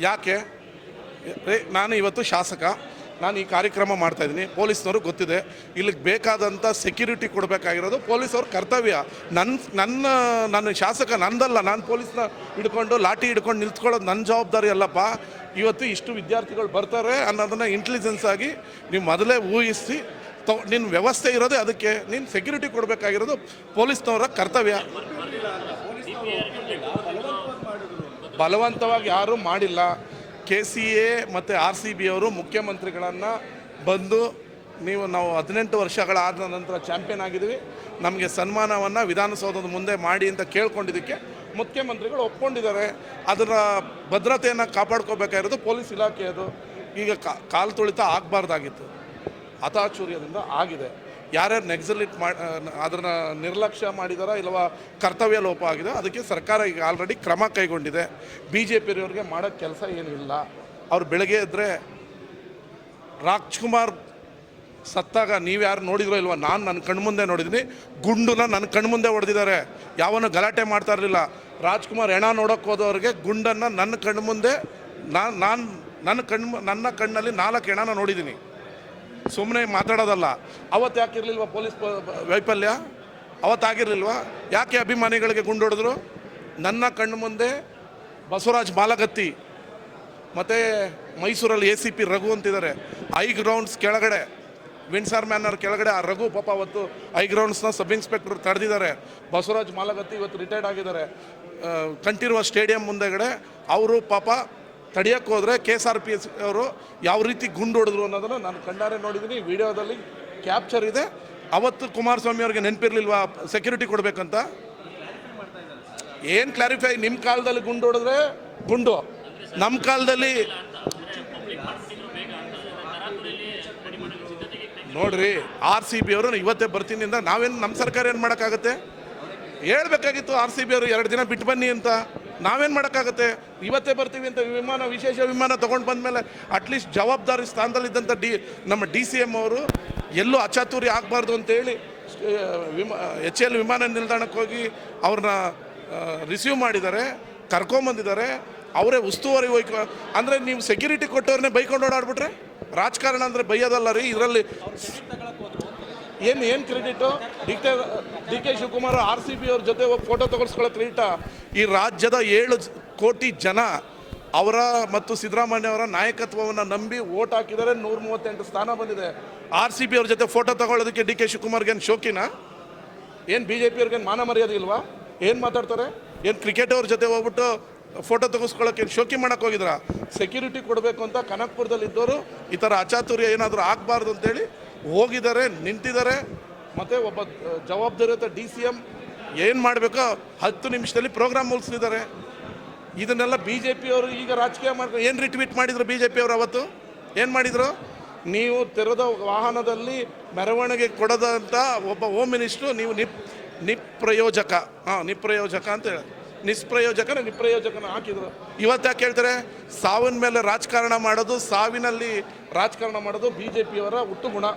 ಯಾಕೆ ನಾನು ಇವತ್ತು ಶಾಸಕ, ನಾನು ಈ ಕಾರ್ಯಕ್ರಮ ಮಾಡ್ತಾಯಿದ್ದೀನಿ. ಪೊಲೀಸ್ನವರು ಗೊತ್ತಿದೆ, ಇಲ್ಲಿಗೆ ಬೇಕಾದಂಥ ಸೆಕ್ಯೂರಿಟಿ ಕೊಡಬೇಕಾಗಿರೋದು ಪೊಲೀಸವ್ರ ಕರ್ತವ್ಯ. ನನ್ನ ಶಾಸಕ ನಂದಲ್ಲ, ನಾನು ಪೊಲೀಸ್ನ ಹಿಡ್ಕೊಂಡು ಲಾಠಿ ಹಿಡ್ಕೊಂಡು ನಿಲ್ತ್ಕೊಳ್ಳೋದು ನನ್ನ ಜವಾಬ್ದಾರಿ ಅಲ್ಲಪ್ಪ. ಇವತ್ತು ಇಷ್ಟು ವಿದ್ಯಾರ್ಥಿಗಳು ಬರ್ತಾರೆ ಅನ್ನೋದನ್ನು ಇಂಟೆಲಿಜೆನ್ಸ್ ಆಗಿ ನೀವು ಮೊದಲೇ ಊಹಿಸಿ ನಿನ್ನ ವ್ಯವಸ್ಥೆ ಇರೋದೇ ಅದಕ್ಕೆ. ನೀನು ಸೆಕ್ಯೂರಿಟಿ ಕೊಡಬೇಕಾಗಿರೋದು ಪೊಲೀಸ್ನವರ ಕರ್ತವ್ಯ. ಬಲವಂತವಾಗಿ ಯಾರೂ ಮಾಡಿಲ್ಲ. KCA ಮತ್ತು RCB ಅವರು ಮುಖ್ಯಮಂತ್ರಿಗಳನ್ನು ಬಂದು ನಾವು 18 ವರ್ಷಗಳಾದ ನಂತರ ಚಾಂಪಿಯನ್ ಆಗಿದ್ದೀವಿ, ನಮಗೆ ಸನ್ಮಾನವನ್ನು ವಿಧಾನಸೌಧದ ಮುಂದೆ ಮಾಡಿ ಅಂತ ಕೇಳ್ಕೊಂಡಿದ್ದಕ್ಕೆ ಮುಖ್ಯಮಂತ್ರಿಗಳು ಒಪ್ಕೊಂಡಿದ್ದಾರೆ. ಅದರ ಭದ್ರತೆಯನ್ನು ಕಾಪಾಡ್ಕೋಬೇಕಾಗಿರೋದು ಪೊಲೀಸ್ ಇಲಾಖೆಯದು. ಈಗ ಕಾಲು ತುಳಿತ ಆಗಬಾರ್ದಾಗಿತ್ತು, ಹತಾಚೂರ್ಯದಿಂದ ಆಗಿದೆ. ಯಾರ್ಯಾರು ನೆಗ್ಸಲಿಟ್ ಅದನ್ನು ನಿರ್ಲಕ್ಷ್ಯ ಮಾಡಿದಾರೋ ಇಲ್ಲವಾ ಕರ್ತವ್ಯ ಲೋಪ ಆಗಿದೆ, ಅದಕ್ಕೆ ಸರ್ಕಾರ ಈಗ ಆಲ್ರೆಡಿ ಕ್ರಮ ಕೈಗೊಂಡಿದೆ. BJPಯವ್ರಿಗೆ ಮಾಡೋಕ್ಕೆ ಕೆಲಸ ಏನಿಲ್ಲ. ಅವ್ರು ಬೆಳಗ್ಗೆ ಇದ್ದರೆ ರಾಜ್ಕುಮಾರ್ ಸತ್ತಾಗ ನೀವ್ಯಾರು ನೋಡಿದ್ರೋ ಇಲ್ವ, ನಾನು ನನ್ನ ಕಣ್ಮುಂದೆ ನೋಡಿದ್ದೀನಿ. ಗುಂಡನ್ನ ನನ್ನ ಕಣ್ಮುಂದೆ ಹೊಡೆದಿದ್ದಾರೆ, ಯಾವನು ಗಲಾಟೆ ಮಾಡ್ತಾ ಇರಲಿಲ್ಲ. ರಾಜ್ಕುಮಾರ್ ಹೆಣ ನೋಡೋಕ್ಕೆ ಹೋದವ್ರಿಗೆ ಗುಂಡನ್ನು ನನ್ನ ಕಣ್ಮುಂದೆ ನನ್ನ ಕಣ್ಣಲ್ಲಿ 4 ಹೆಣನ ನೋಡಿದ್ದೀನಿ. ಸುಮ್ಮನೆ ಮಾತಾಡೋದಲ್ಲ. ಅವತ್ತು ಯಾಕಿರಲಿಲ್ವ ಪೊಲೀಸ್ ವೈಫಲ್ಯ? ಅವತ್ತಾಗಿರಲಿಲ್ವ? ಯಾಕೆ ಅಭಿಮಾನಿಗಳಿಗೆ ಗುಂಡೊಡೆದ್ರು? ನನ್ನ ಕಣ್ಣು ಮುಂದೆ ಬಸವರಾಜ್ ಮಾಲಗತ್ತಿ ಮತ್ತು ಮೈಸೂರಲ್ಲಿ ACP ರಘು ಅಂತಿದ್ದಾರೆ, ಗ್ರೌಂಡ್ಸ್ ಕೆಳಗಡೆ ವಿನ್ಸರ್ ಮ್ಯಾನರ್ ಕೆಳಗಡೆ ಆ ರಘು ಪಾಪ ಅವತ್ತು ಗ್ರೌಂಡ್ಸ್ನ ಸಬ್ ಇನ್ಸ್ಪೆಕ್ಟರ್ ತಡೆದಿದ್ದಾರೆ. ಬಸವರಾಜ್ ಮಾಲಗತ್ತಿ ಇವತ್ತು ರಿಟೈರ್ಡ್ ಆಗಿದ್ದಾರೆ. ಕಂಠೀರವ ಸ್ಟೇಡಿಯಂ ಮುಂದೆಗಡೆ ಅವರು ಪಾಪ ತಡೆಯೋಕ್ಕೆ ಹೋದರೆ KSRPC ಅವರು ಯಾವ ರೀತಿ ಗುಂಡು ಹೊಡೆದ್ರು ಅನ್ನೋದನ್ನು ನಾನು ಕಣ್ಣಾರೆ ನೋಡಿದ್ದೀನಿ. ವಿಡಿಯೋದಲ್ಲಿ ಕ್ಯಾಪ್ಚರ್ ಇದೆ. ಅವತ್ತು ಕುಮಾರಸ್ವಾಮಿ ಅವ್ರಿಗೆ ನೆನಪಿರಲಿಲ್ವಾ ಸೆಕ್ಯೂರಿಟಿ ಕೊಡಬೇಕಂತ? ಏನು ಕ್ಲಾರಿಫೈ? ನಿಮ್ಮ ಕಾಲದಲ್ಲಿ ಗುಂಡು ಹೊಡೆದ್ರೆ ಗುಂಡು, ನಮ್ಮ ಕಾಲದಲ್ಲಿ ನೋಡ್ರಿ RCB ಅವರು ಇವತ್ತೇ ಬರ್ತೀನಿ ಅಂತ ನಾವೇನು, ನಮ್ಮ ಸರ್ಕಾರ ಏನು ಮಾಡೋಕ್ಕಾಗತ್ತೆ? ಹೇಳ್ಬೇಕಾಗಿತ್ತು RCB ಅವರು 2 ದಿನ ಬಿಟ್ಟು ಬನ್ನಿ ಅಂತ. ನಾವೇನು ಮಾಡೋಕ್ಕಾಗತ್ತೆ? ಇವತ್ತೇ ಬರ್ತೀವಿ ಅಂತ ವಿಶೇಷ ವಿಮಾನ ತೊಗೊಂಡು ಬಂದಮೇಲೆ ಅಟ್ಲೀಸ್ಟ್ ಜವಾಬ್ದಾರಿ ಸ್ಥಾನದಲ್ಲಿದ್ದಂಥ ನಮ್ಮ DCM ಅವರು ಎಲ್ಲೂ ಅಚಾತುರ್ಯ ಆಗಬಾರ್ದು ಅಂತೇಳಿ HL ವಿಮಾನ ನಿಲ್ದಾಣಕ್ಕೆ ಹೋಗಿ ಅವ್ರನ್ನ ರಿಸೀವ್ ಮಾಡಿದ್ದಾರೆ, ಕರ್ಕೊಂಬಂದಿದ್ದಾರೆ. ಅವರೇ ಉಸ್ತುವಾರಿ ಅಂದರೆ ನೀವು ಸೆಕ್ಯೂರಿಟಿ ಕೊಟ್ಟವ್ರನ್ನೇ ಬೈಕೊಂಡು ಓಡಾಡ್ಬಿಟ್ರೆ ರಾಜಕಾರಣ ಅಂದರೆ ಬೈಯೋದಲ್ಲ ರೀ. ಇದರಲ್ಲಿ ಏನು ಕ್ರೆಡಿಟು? DK ಶಿವಕುಮಾರ್ RCB ಅವ್ರ ಜೊತೆ ಹೋಗಿ ಫೋಟೋ ತಗೊಳ್ಸ್ಕೊಳ್ಳೋ ಕ್ರೆಡಿಟಾ? ಈ ರಾಜ್ಯದ 7 ಕೋಟಿ ಜನ ಅವರ ಮತ್ತು ಸಿದ್ದರಾಮಯ್ಯ ಅವರ ನಾಯಕತ್ವವನ್ನು ನಂಬಿ ಓಟ್ ಹಾಕಿದರೆ 138 ಸ್ಥಾನ ಬಂದಿದೆ. RCB ಅವ್ರ ಜೊತೆ ಫೋಟೋ ತಗೊಳ್ಳೋದಕ್ಕೆ DK ಶಿವಕುಮಾರ್ಗೇನು ಶೋಕಿನಾ? ಏನು BJPಯವ್ರಿಗೇನು ಮಾನ ಮರ್ಯಾದೆ ಇಲ್ವಾ? ಏನು ಮಾತಾಡ್ತಾರೆ? ಏನು ಕ್ರಿಕೆಟ್ ಅವ್ರ ಜೊತೆ ಹೋಗ್ಬಿಟ್ಟು ಫೋಟೋ ತೆಗೆಸ್ಕೊಳ್ಳೋಕೆ ಶೋಕಿ ಮಾಡೋಕ್ಕೆ ಹೋಗಿದ್ರ? ಸೆಕ್ಯೂರಿಟಿ ಕೊಡಬೇಕು ಅಂತ ಕನಕಪುರದಲ್ಲಿದ್ದವರು ಈ ಥರ ಅಚಾತುರ್ಯ ಏನಾದರೂ ಆಗಬಾರ್ದು ಅಂತೇಳಿ ಹೋಗಿದ್ದಾರೆ, ನಿಂತಿದ್ದಾರೆ. ಮತ್ತು ಒಬ್ಬ ಜವಾಬ್ದಾರಿಯುತ DCM ಏನು ಮಾಡಬೇಕೋ 10 ನಿಮಿಷದಲ್ಲಿ ಪ್ರೋಗ್ರಾಮ್ ಮುಗಿಸಿದ್ದಾರೆ. ಇದನ್ನೆಲ್ಲ BJPಯವರು ಈಗ ರಾಜಕೀಯ ಮಾಡ್ಕೊಂಡು ಏನು ರಿಟ್ವೀಟ್ ಮಾಡಿದರು? BJPಯವರು ಅವತ್ತು ಏನು ಮಾಡಿದರು? ನೀವು ತೆರೆದ ವಾಹನದಲ್ಲಿ ಮೆರವಣಿಗೆ ಕೊಡೋದಂಥ ಒಬ್ಬ ಹೋಮ್ ಮಿನಿಸ್ಟ್ರು ನೀವು ನಿಷ್ಪ್ರಯೋಜಕ ಅಂತ ಹೇಳಿ ನಿಷ್ಪ್ರಯೋಜಕನ ಹಾಕಿದರು. ಇವತ್ತು ಯಾಕೆ ಹೇಳ್ತಾರೆ? ಸಾವಿನ ಮೇಲೆ ರಾಜಕಾರಣ ಮಾಡೋದು, ಸಾವಿನಲ್ಲಿ ರಾಜಕಾರಣ ಮಾಡೋದು BJPಯವರ ಹುಟ್ಟು ಗುಣ.